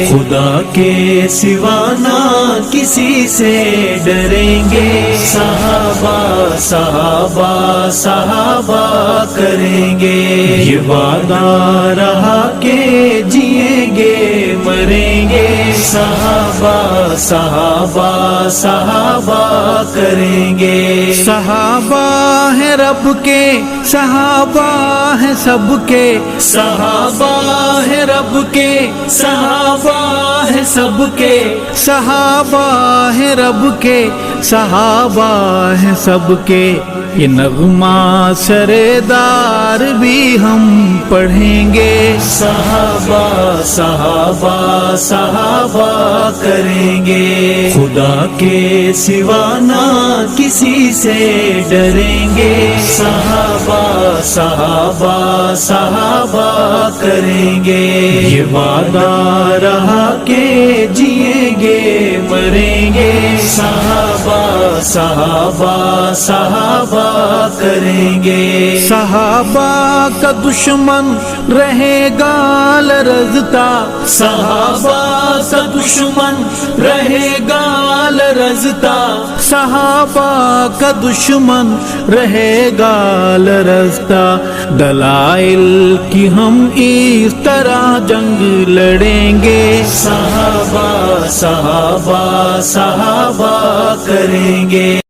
خدا کے سوا نہ کسی سے ڈریں گے، صحابہ صحابہ صحابہ کریں گے، یہ وعدہ رہا کہ جئیں گے مریں گے، صحابہ صحابہ صحابہ کریں گے۔ صحابہ ہیں رب کے، صحابہ ہیں سب کے، صحابہ ہے رب کے، صحابہ ہے سب کے، صحابہ ہیں رب کے، صحابہ ہیں سب کے، یہ نغمہ سردار بھی ہم پڑھیں گے، صحابہ صحابہ صحابہ کریں گے، خدا کے سوا نہ کسی سے ڈریں گے، صحابہ صحابہ صحابہ کریں گے، یہ وعدہ رہا کہ جئیں گے مریں گے، صحابہ صحابہ صحابہ کریں گے۔ صحابہ کا دشمن رہے گا لرزتا، صحابہ کا دشمن رہے گا لرزتا، صحابہ کا دشمن رہے گا لرزتا، دلائل کی ہم اس طرح جنگ لڑیں گے، صحابہ صحابہ صحابہ کریں گے۔